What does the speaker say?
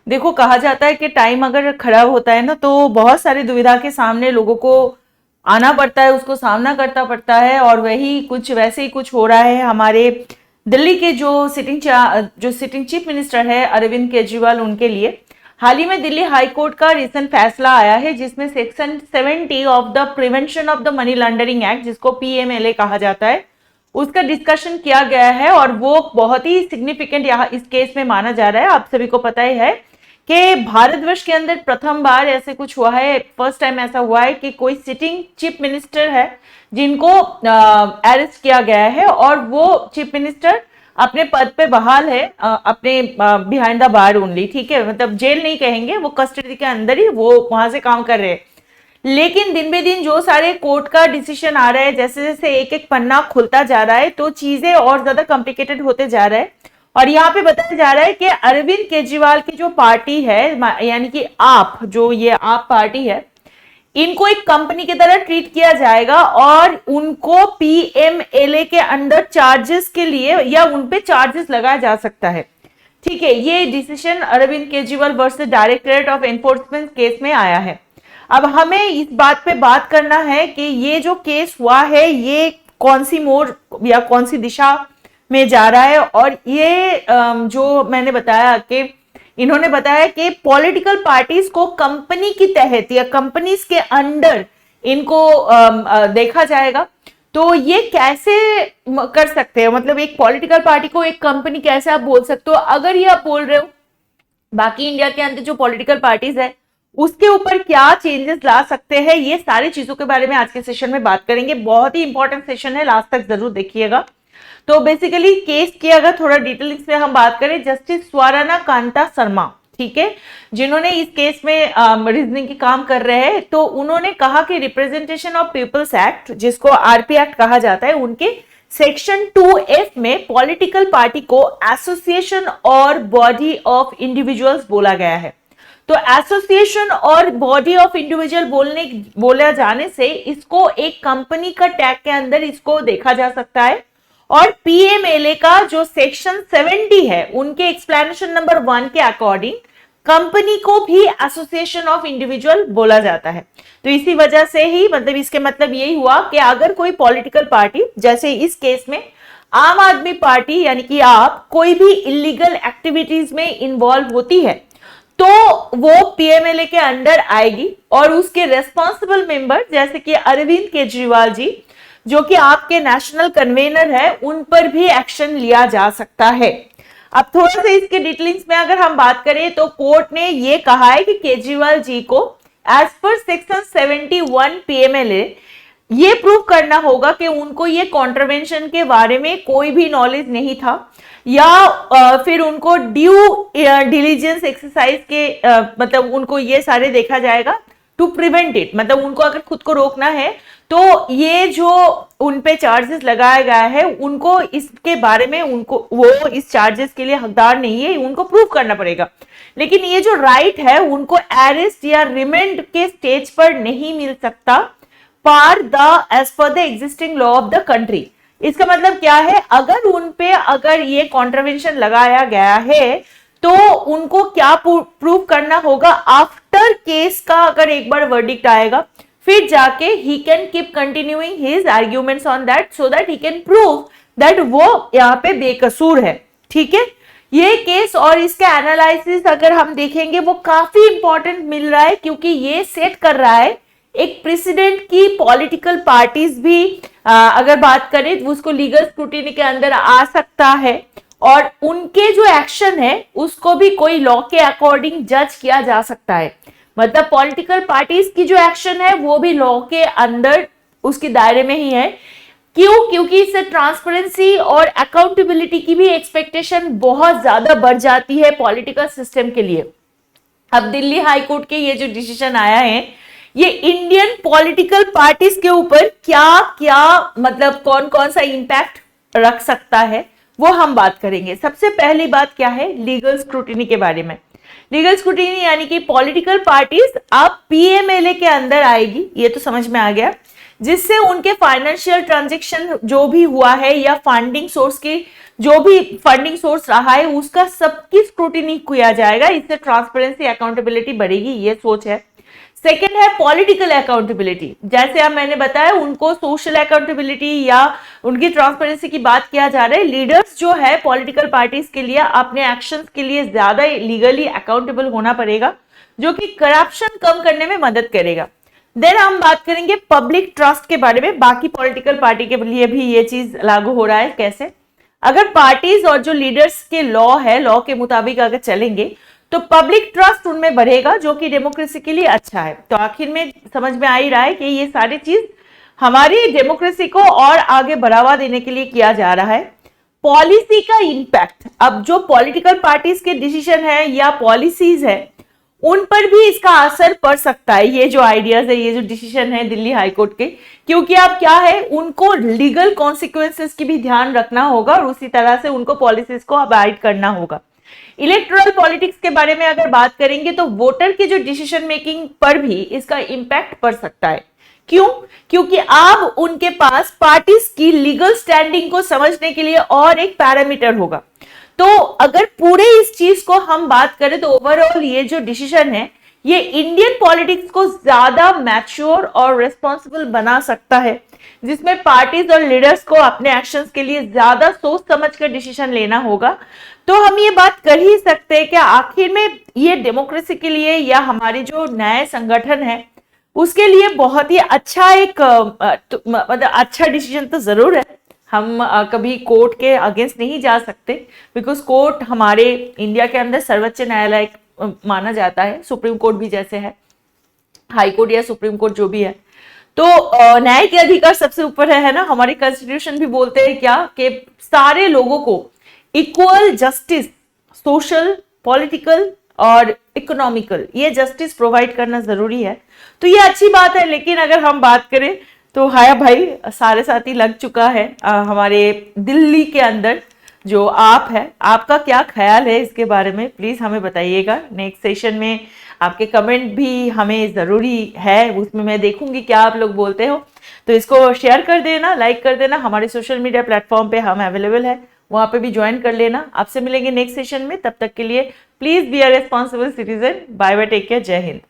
देखो, कहा जाता है कि टाइम अगर खराब होता है ना तो बहुत सारी दुविधा के सामने लोगों को आना पड़ता है, उसको सामना करना पड़ता है। और वही कुछ वैसे ही कुछ हो रहा है हमारे दिल्ली के जो सिटिंग चीफ मिनिस्टर है अरविंद केजरीवाल, उनके लिए। हाल ही में दिल्ली हाई कोर्ट का रिसेंट फैसला आया है जिसमें section 70 of the prevention of the money laundering act, जिसको पीएमएलए कहा जाता है, उसका डिस्कशन किया गया है। और वो बहुत ही सिग्निफिकेंट यहाँ इस केस में माना जा रहा है। आप सभी को पता ही है कि भारतवर्ष के अंदर प्रथम बार ऐसे कुछ हुआ है, फर्स्ट टाइम ऐसा हुआ है कि कोई सिटिंग चीफ मिनिस्टर है जिनको अरेस्ट किया गया है, और वो चीफ मिनिस्टर अपने पद पे बहाल है, अपने बिहाइंड द बार ओनली, ठीक है, मतलब जेल नहीं कहेंगे, वो कस्टडी के अंदर ही वो वहां से काम कर रहे हैं। लेकिन दिन बे दिन जो सारे कोर्ट का डिसीजन आ रहा है, जैसे जैसे एक एक पन्ना खुलता जा रहा है तो चीजें और ज्यादा कॉम्प्लिकेटेड होते जा रहा है। और यहाँ पे बताया जा रहा है कि अरविंद केजरीवाल की जो पार्टी है, यानी कि आप, जो ये आप पार्टी है, इनको एक कंपनी की तरह ट्रीट किया जाएगा और उनको पीएमएलए के अंडर चार्जेस के लिए या उन पे चार्जेस लगाया जा सकता है। ठीक है, ये decision Arvind Kejriwal versus directorate of enforcement case में आया है। अब हमें इस बात पे बात करना है कि ये जो केस हुआ है ये कौन सी मोड़ या कौन सी दिशा में जा रहा है। और ये जो मैंने बताया कि इन्होंने बताया कि पॉलिटिकल पार्टीज को कंपनी की तहत या कंपनीज के अंडर इनको देखा जाएगा। तो ये कैसे कर सकते हैं, मतलब एक पॉलिटिकल पार्टी को एक कंपनी कैसे आप बोल सकते हो? अगर ये आप बोल रहे हो बाकी इंडिया के अंदर जो पॉलिटिकल पार्टीज है उसके ऊपर क्या चेंजेस ला सकते हैं, ये सारी चीजों के बारे में आज के सेशन में बात करेंगे। बहुत ही इंपॉर्टेंट सेशन है, लास्ट तक जरूर देखिएगा। तो बेसिकली केस की अगर थोड़ा डिटेल्स में हम बात करें, जस्टिस स्वाराना कांता शर्मा, ठीक है, जिन्होंने इस केस में रीजनिंग की काम कर रहे हैं, तो उन्होंने कहा कि रिप्रेजेंटेशन ऑफ पीपल्स एक्ट, जिसको आरपी एक्ट कहा जाता है, उनके सेक्शन 2F में पॉलिटिकल पार्टी को एसोसिएशन और बॉडी ऑफ इंडिविजुअल्स बोला गया है। तो एसोसिएशन और बॉडी ऑफ इंडिविजुअल बोला जाने से इसको एक कंपनी का टैग के अंदर इसको देखा जा सकता है। और पीएमएलए का जो सेक्शन 70 है, उनके एक्सप्लेनेशन नंबर 1 के अकॉर्डिंग कंपनी को भी एसोसिएशन ऑफ इंडिविजुअल बोला जाता है। तो इसी वजह से ही मतलब इसके मतलब यही हुआ कि अगर कोई पॉलिटिकल पार्टी, जैसे इस केस में आम आदमी पार्टी यानी कि आप, कोई भी इलीगल एक्टिविटीज में इन्वॉल्व होती है तो वो पीएमएलए के अंडर आएगी। और उसके रेस्पॉन्सिबल मेंबर जैसे कि अरविंद केजरीवाल जी, जो कि आपके नेशनल कन्वेनर है, उन पर भी एक्शन लिया जा सकता है। अब थोड़ा सा इसके डिटेल्स में अगर हम बात करें तो कोर्ट ने ये कहा है कि केजरीवाल जी को एज पर सेक्शन 71 पीएमएलए ये प्रूव करना होगा कि उनको ये कॉन्ट्रवेंशन के बारे में कोई भी नॉलेज नहीं था, या फिर उनको ड्यू डिलीजेंस एक्सरसाइज के मतलब उनको ये सारे देखा जाएगा टू प्रिवेंट इट, मतलब उनको अगर खुद को रोकना है तो ये जो उन पे चार्जेस लगाया गया है उनको इसके बारे में उनको वो इस चार्जेस के लिए हकदार नहीं है, उनको प्रूव करना पड़ेगा। लेकिन ये जो राइट है उनको अरेस्ट या रिमांड के स्टेज पर नहीं मिल सकता as per the existing law of the country. इसका मतलब क्या है, अगर उन पे अगर ये कॉन्ट्रवेंशन लगाया गया है तो उनको क्या प्रूव करना होगा, आफ्टर केस का अगर एक बार वर्डिक्ट आएगा फिर जाके he can keep continuing his arguments on that so that he can prove that वो यहाँ पे बेकसूर है। ठीक है, ये केस और इसका एनालिसिस अगर हम देखेंगे वो काफी इंपॉर्टेंट मिल रहा है, क्योंकि ये सेट कर रहा है एक प्रेसिडेंट की पॉलिटिकल पार्टीज भी अगर बात करें तो उसको लीगल स्क्रूटिनी के अंदर आ सकता है, और उनके जो एक्शन है उसको भी कोई लॉ के अकॉर्डिंग जज किया जा सकता है। मतलब पॉलिटिकल पार्टीज की जो एक्शन है वो भी लॉ के अंदर उसके दायरे में ही है। क्यों? क्योंकि इससे ट्रांसपेरेंसी और अकाउंटेबिलिटी की भी एक्सपेक्टेशन बहुत ज्यादा बढ़ जाती है पॉलिटिकल सिस्टम के लिए। अब दिल्ली हाई कोर्ट के ये जो डिसीजन आया है ये इंडियन पॉलिटिकल पार्टीज के ऊपर क्या क्या मतलब कौन कौन सा इंपैक्ट रख सकता है वो हम बात करेंगे। सबसे पहली बात क्या है, लीगल स्क्रूटिनी के बारे में। लीगल स्क्रूटिनी यानी कि पॉलिटिकल पार्टीज अब पीएमएलए के अंदर आएगी, ये तो समझ में आ गया। जिससे उनके फाइनेंशियल ट्रांजैक्शन जो भी हुआ है या फंडिंग सोर्स की जो भी फंडिंग सोर्स रहा है उसका सबकी स्क्रूटिनी किया जाएगा। इससे ट्रांसपेरेंसी अकाउंटेबिलिटी बढ़ेगी, ये सोच है। सेकेंड है पॉलिटिकल अकाउंटेबिलिटी। जैसे अब मैंने बताया उनको सोशल अकाउंटेबिलिटी या उनकी ट्रांसपेरेंसी की बात किया जा रहा है। लीडर्स जो है पॉलिटिकल पार्टीज के लिए अपने एक्शंस के लिए ज्यादा लीगली अकाउंटेबल होना पड़ेगा, जो कि करप्शन कम करने में मदद करेगा। देन हम बात करेंगे पब्लिक ट्रस्ट के बारे में। बाकी पॉलिटिकल पार्टी के लिए भी ये चीज लागू हो रहा है। कैसे? अगर पार्टीज और जो लीडर्स के लॉ है, लॉ के मुताबिक अगर चलेंगे तो पब्लिक ट्रस्ट उनमें बढ़ेगा, जो कि डेमोक्रेसी के लिए अच्छा है। तो आखिर में समझ में आ ही रहा है कि ये सारी चीज हमारी डेमोक्रेसी को और आगे बढ़ावा देने के लिए किया जा रहा है। पॉलिसी का इंपैक्ट, अब जो पॉलिटिकल पार्टीज के डिसीजन है या पॉलिसीज है उन पर भी इसका असर पड़ सकता है। ये जो आइडियाज है, ये जो डिसीजन है दिल्ली हाईकोर्ट के, क्योंकि अब क्या है उनको लीगल कॉन्सिक्वेंसेस की भी ध्यान रखना होगा और उसी तरह से उनको पॉलिसीज को अवॉइड करना होगा। इलेक्टोरल पॉलिटिक्स के बारे में अगर बात करेंगे तो वोटर के जो डिसीजन मेकिंग पर भी इसका इंपैक्ट पड़ सकता है। क्यों? क्योंकि अब उनके पास पार्टीज की लीगल स्टैंडिंग को समझने के लिए और एक पैरामीटर होगा। तो अगर पूरे इस चीज को हम बात करें तो ओवरऑल ये जो डिसीजन है ये इंडियन पॉलिटिक्स को ज्यादा मैच्योर और रिस्पॉन्सिबल बना सकता है, जिसमें पार्टीज और लीडर्स को अपने एक्शंस के लिए ज्यादा सोच समझकर डिसीजन लेना होगा। तो हम ये बात कर ही सकते हैं कि आखिर में ये डेमोक्रेसी के लिए या हमारी जो नए संगठन है उसके लिए बहुत ही अच्छा एक मतलब अच्छा डिसीजन तो जरूर है। हम कभी कोर्ट के अगेंस्ट नहीं जा सकते, बिकॉज कोर्ट हमारे इंडिया के अंदर सर्वोच्च न्यायालय माना जाता है, सुप्रीम कोर्ट भी जैसे है, हाई कोर्ट या सुप्रीम कोर्ट जो भी है। तो न्याय के अधिकार सबसे ऊपर है ना। हमारी कॉन्स्टिट्यूशन भी बोलते हैं क्या कि सारे लोगों को इक्वल जस्टिस, सोशल, पॉलिटिकल और इकोनॉमिकल, ये जस्टिस प्रोवाइड करना जरूरी है। तो ये अच्छी बात है। लेकिन अगर हम बात करें तो हाय भाई सारे साथी लग चुका है हमारे दिल्ली के अंदर। जो आप है, आपका क्या ख्याल है इसके बारे में प्लीज हमें बताइएगा। नेक्स्ट सेशन में आपके कमेंट भी हमें जरूरी है, उसमें मैं देखूंगी क्या आप लोग बोलते हो। तो इसको शेयर कर देना, लाइक कर देना। हमारे सोशल मीडिया प्लेटफॉर्म पे हम अवेलेबल है, वहां पे भी ज्वाइन कर लेना। आपसे मिलेंगे नेक्स्ट सेशन में, तब तक के लिए please be a responsible citizen. Bye bye, take care, जय हिंद।